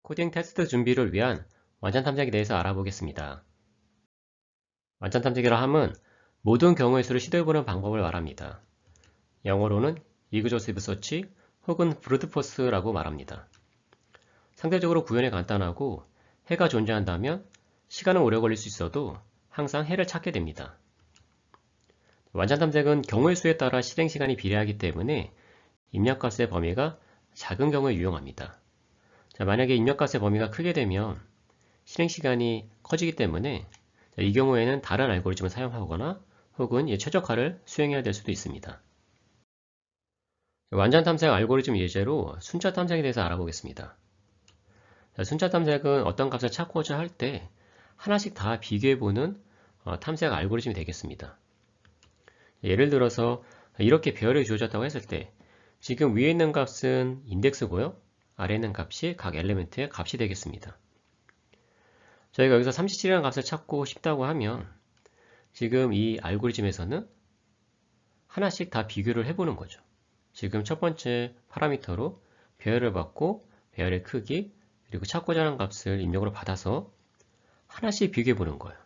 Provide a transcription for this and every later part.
코딩 테스트 준비를 위한 완전 탐색에 대해서 알아보겠습니다. 완전 탐색이라 함은 모든 경우의 수를 시도해보는 방법을 말합니다. 영어로는 exhaustive search 혹은 brute force라고 말합니다. 상대적으로 구현이 간단하고 해가 존재한다면 시간은 오래 걸릴 수 있어도 항상 해를 찾게 됩니다. 완전 탐색은 경우의 수에 따라 실행 시간이 비례하기 때문에 입력값의 범위가 작은 경우에 유용합니다. 만약에 입력값의 범위가 크게 되면 실행 시간이 커지기 때문에 이 경우에는 다른 알고리즘을 사용하거나 혹은 최적화를 수행해야 될 수도 있습니다. 완전 탐색 알고리즘 예제로 순차 탐색에 대해서 알아보겠습니다. 순차 탐색은 어떤 값을 찾고자 할 때 하나씩 다 비교해보는 탐색 알고리즘이 되겠습니다. 예를 들어서 이렇게 배열이 주어졌다고 했을 때 지금 위에 있는 값은 인덱스고요. 아래에 있는 값이 각 엘리멘트의 값이 되겠습니다. 저희가 여기서 37이라는 값을 찾고 싶다고 하면 지금 이 알고리즘에서는 하나씩 다 비교를 해보는 거죠. 지금 첫 번째 파라미터로 배열을 받고 배열의 크기 그리고 찾고자 하는 값을 입력으로 받아서 하나씩 비교해 보는 거예요.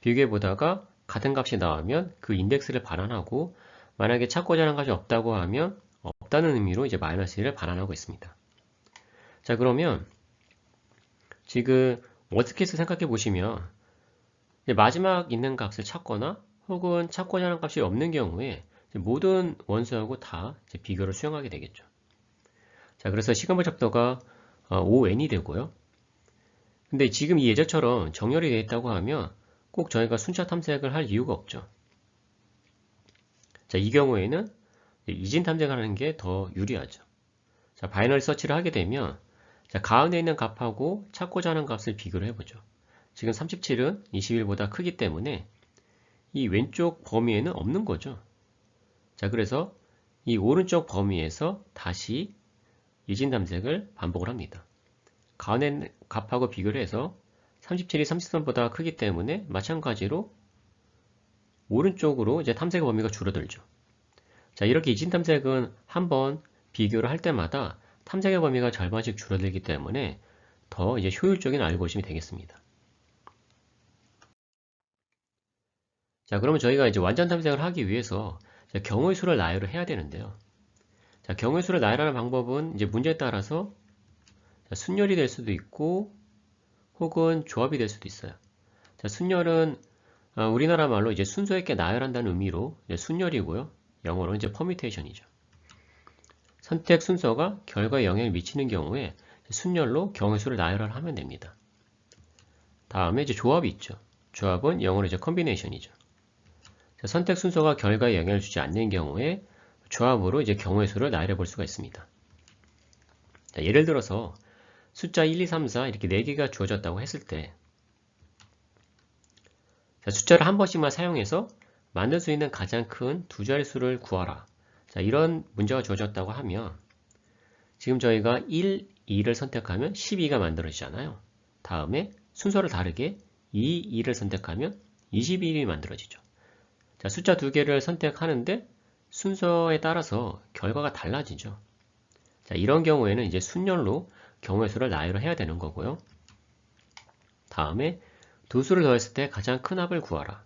비교해 보다가 같은 값이 나오면 그 인덱스를 반환하고 만약에 찾고자 하는 값이 없다고 하면 없다는 의미로 이제 마이너스 1을 반환하고 있습니다. 자, 그러면 지금 워스트케이스 생각해 보시면 마지막 있는 값을 찾거나 혹은 찾고자 하는 값이 없는 경우에 모든 원수하고 다 비교를 수행하게 되겠죠. 자, 그래서 시간별 첩도가 5n이 되고요. 근데 지금 이 예제처럼 정렬이 되어 있다고 하면 꼭 저희가 순차 탐색을 할 이유가 없죠. 자, 이 경우에는 이진 탐색하는 게 더 유리하죠. 자, 바이너리 서치를 하게 되면 자, 가운데 있는 값하고 찾고자 하는 값을 비교를 해보죠. 지금 37은 21보다 크기 때문에 이 왼쪽 범위에는 없는 거죠. 자, 그래서 이 오른쪽 범위에서 다시 이진 탐색을 반복을 합니다. 가운데 값하고 비교를 해서 37이 33보다 크기 때문에 마찬가지로 오른쪽으로 이제 탐색의 범위가 줄어들죠. 자, 이렇게 이진 탐색은 한번 비교를 할 때마다 탐색의 범위가 절반씩 줄어들기 때문에 더 이제 효율적인 알고리즘이 되겠습니다. 자, 그러면 저희가 이제 완전 탐색을 하기 위해서 경우의 수를 나열을 해야 되는데요. 자, 경우의 수를 나열하는 방법은 이제 문제에 따라서 순열이 될 수도 있고 혹은 조합이 될 수도 있어요. 자, 순열은 우리나라 말로 이제 순서 있게 나열한다는 의미로 순열이고요. 영어로 이제 퍼뮤테이션이죠. 선택 순서가 결과에 영향을 미치는 경우에 순열로 경우의 수를 나열을 하면 됩니다. 다음에 이제 조합이 있죠. 조합은 영어로 이제 컨비네이션이죠. 선택 순서가 결과에 영향을 주지 않는 경우에 조합으로 이제 경우의 수를 나열해 볼 수가 있습니다. 자, 예를 들어서 숫자 1, 2, 3, 4 이렇게 4개가 주어졌다고 했을 때 자, 숫자를 한 번씩만 사용해서 만들 수 있는 가장 큰 두 자릿수를 구하라. 자, 이런 문제가 주어졌다고 하면 지금 저희가 1, 2를 선택하면 12가 만들어지잖아요. 다음에 순서를 다르게 2, 2를 선택하면 21이 만들어지죠. 자, 숫자 두 개를 선택하는데 순서에 따라서 결과가 달라지죠. 자, 이런 경우에는 이제 순열로 경우의 수를 나열을 해야 되는 거고요. 다음에 두 수를 더했을 때 가장 큰 합을 구하라.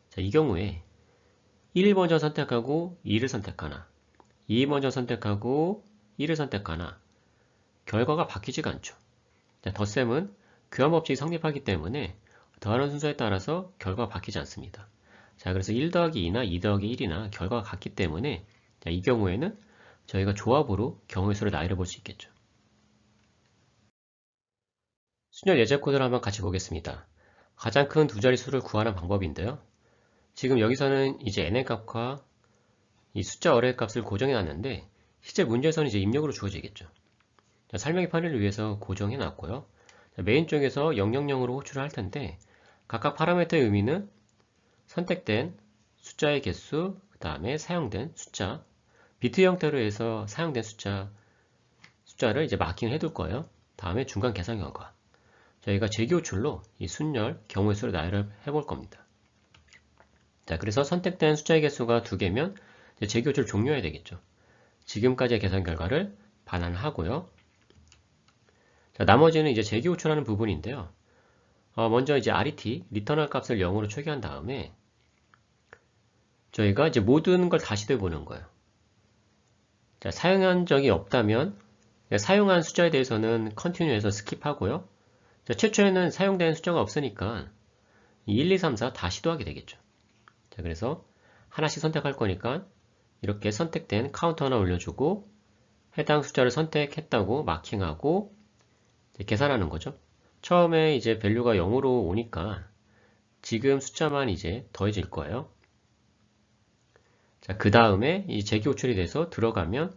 자, 이 경우에 1 먼저 선택하고 2를 선택하나 2 먼저 선택하고 1을 선택하나 결과가 바뀌지가 않죠. 자, 덧셈은 교환 법칙이 성립하기 때문에 더하는 순서에 따라서 결과가 바뀌지 않습니다. 자, 그래서 1 더하기 2나 2 더하기 1이나 결과가 같기 때문에 자, 이 경우에는 저희가 조합으로 경우의 수를 나열해 볼 수 있겠죠. 순열 예제 코드를 한번 같이 보겠습니다. 가장 큰 두 자릿수를 구하는 방법인데요. 지금 여기서는 이제 n의 값과 이 숫자 어레이 값을 고정해 놨는데 실제 문제에서는 이제 입력으로 주어지겠죠. 자, 설명의 편의를 위해서 고정해 놨고요. 자, 메인 쪽에서 000으로 호출을 할 텐데 각각 파라미터의 의미는 선택된 숫자의 개수, 그 다음에 사용된 숫자, 비트 형태로 해서 사용된 숫자를 이제 마킹을 해둘 거예요. 다음에 중간 계산 결과. 저희가 재기호출로 이 순열 경우의 수를 나열을 해볼 겁니다. 자, 그래서 선택된 숫자의 개수가 2개면 재기호출 종료해야 되겠죠. 지금까지의 계산 결과를 반환하고요. 나머지는 이제 재기 호출하는 부분인데요. 먼저 이제 RET, 리터널 값을 0으로 초기한 다음에 저희가 이제 모든 걸 다시 돼보는 거예요. 자, 사용한 적이 없다면 사용한 숫자에 대해서는 컨티뉴해서 스킵하고요. 자, 최초에는 사용된 숫자가 없으니까 1, 2, 3, 4 다 시도하게 되겠죠. 자, 그래서 하나씩 선택할 거니까 이렇게 선택된 카운터 하나 올려주고 해당 숫자를 선택했다고 마킹하고 계산하는 거죠. 처음에 이제 밸류가 0으로 오니까 지금 숫자만 이제 더해질 거예요. 자, 그 다음에 이 재기 호출이 돼서 들어가면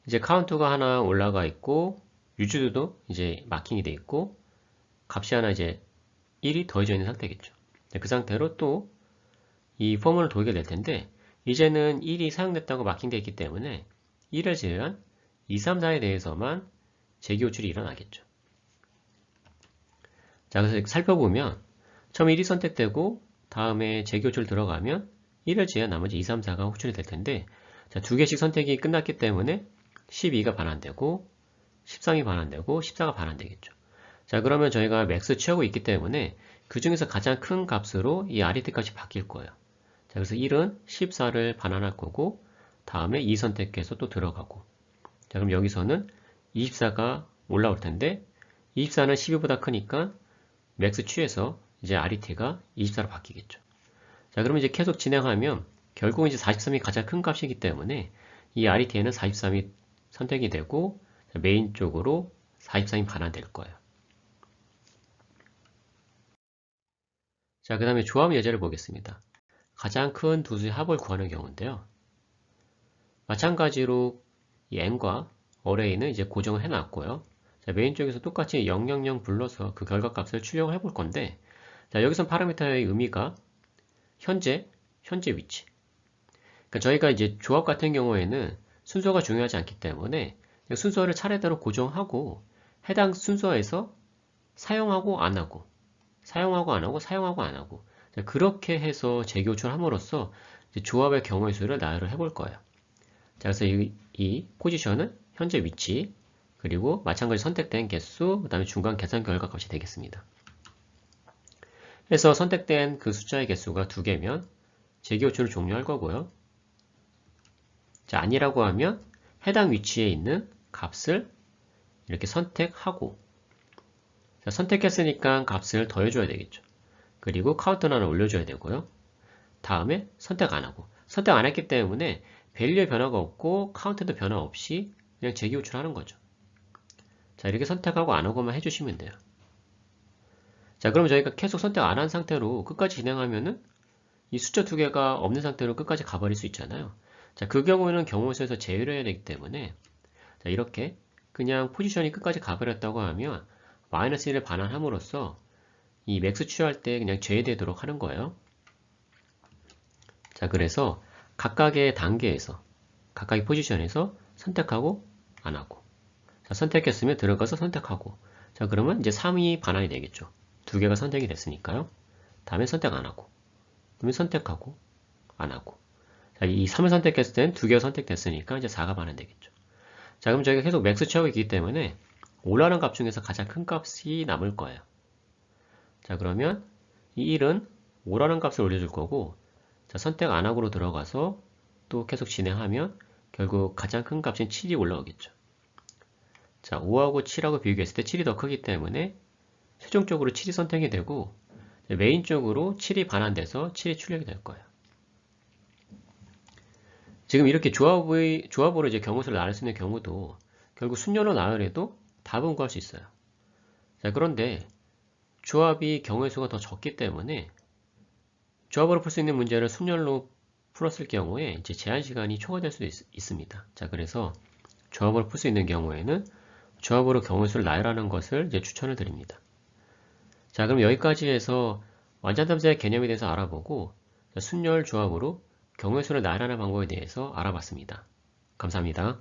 이제 카운트가 하나 올라가 있고 유즈도 이제 마킹이 돼 있고 값이 하나 이제 1이 더해져 있는 상태겠죠. 그 상태로 또 이 포문을 돌게 될 텐데 이제는 1이 사용됐다고 마킹되어 있기 때문에 1을 제외한 2, 3, 4에 대해서만 재기 호출이 일어나겠죠. 자, 그래서 살펴보면 처음 1이 선택되고 다음에 재기 호출 들어가면 1을 제외한 나머지 2, 3, 4가 호출이 될 텐데 자, 두 개씩 선택이 끝났기 때문에 12가 반환되고 13이 반환되고 14가 반환되겠죠. 자, 그러면 저희가 맥스 취하고 있기 때문에 그 중에서 가장 큰 값으로 이 RET 값이 바뀔 거예요. 자, 그래서 1은 14를 반환할 거고 다음에 2 선택해서 또 들어가고 자, 그럼 여기서는 24가 올라올 텐데 24는 12보다 크니까 맥스 취해서 이제 RET가 24로 바뀌겠죠. 자, 그러면 이제 계속 진행하면 결국 이제 43이 가장 큰 값이기 때문에 이 RET에는 43이 선택이 되고 메인 쪽으로 43이 반환될 거예요. 자, 그 다음에 조합 예제를 보겠습니다. 가장 큰 두 수의 합을 구하는 경우인데요. 마찬가지로 이 n과 어레이는 이제 고정을 해놨고요. 자, 메인 쪽에서 똑같이 000 불러서 그 결과값을 출력을 해볼 건데 자, 여기서 파라미터의 의미가 현재 위치. 그러니까 저희가 이제 조합 같은 경우에는 순서가 중요하지 않기 때문에 순서를 차례대로 고정하고 해당 순서에서 사용하고 안 하고 사용하고 안 하고 사용하고 안 하고 그렇게 해서 재교출함으로써 조합의 경우의 수를 나열을 해볼 거예요. 자, 그래서 이 포지션은 현재 위치 그리고 마찬가지 선택된 개수 그 다음에 중간 계산 결과값이 되겠습니다. 그래서 선택된 그 숫자의 개수가 2개면 재교출을 종료할 거고요. 자, 아니라고 하면 해당 위치에 있는 값을 이렇게 선택하고 자, 선택했으니까 값을 더해줘야 되겠죠. 그리고 카운트는 하나 올려줘야 되고요. 다음에 선택 안 하고 선택 안 했기 때문에 밸류에 변화가 없고 카운트도 변화 없이 그냥 재기호출하는 거죠. 자, 이렇게 선택하고 안 하고만 해주시면 돼요. 자, 그럼 저희가 계속 선택 안 한 상태로 끝까지 진행하면은 이 숫자 2개가 없는 상태로 끝까지 가버릴 수 있잖아요. 자, 그 경우에는 경우수에서 제외를 해야 되기 때문에 자, 이렇게 그냥 포지션이 끝까지 가버렸다고 하면 마이너스 1을 반환함으로써 이 맥스 취할 때 그냥 제외되도록 하는 거예요. 자, 그래서 각각의 단계에서 각각의 포지션에서 선택하고 안 하고 자, 선택했으면 들어가서 선택하고 자, 그러면 이제 3이 반환이 되겠죠. 2개가 선택이 됐으니까요. 다음에 선택 안 하고 그러면 선택하고 안 하고 자, 이 3을 선택했을 땐 2개가 선택됐으니까 이제 4가 반환되겠죠. 자, 그럼 저희가 계속 맥스 취하고 있기 때문에 올라가는 값 중에서 가장 큰 값이 남을 거예요. 자, 그러면 이 1은 5라는 값을 올려줄 거고 자, 선택 안 하고로 들어가서 또 계속 진행하면 결국 가장 큰 값인 7이 올라오겠죠. 자, 5하고 7하고 비교했을 때 7이 더 크기 때문에 최종적으로 7이 선택이 되고 메인 쪽으로 7이 반환돼서 7이 출력이 될 거예요. 지금 이렇게 조합으로 이제 경우수를 나눌 수 있는 경우도 결국 순열로 나열해도 답은 구할 수 있어요. 자, 그런데 조합이 경우의 수가 더 적기 때문에 조합으로 풀 수 있는 문제를 순열로 풀었을 경우에 이제 제한 시간이 초과될 수도 있습니다. 자, 그래서 조합으로 풀 수 있는 경우에는 조합으로 경우의 수를 나열하는 것을 이제 추천을 드립니다. 자, 그럼 여기까지 해서 완전탐색의 개념에 대해서 알아보고 순열 조합으로 경우의 수를 나열하는 방법에 대해서 알아봤습니다. 감사합니다.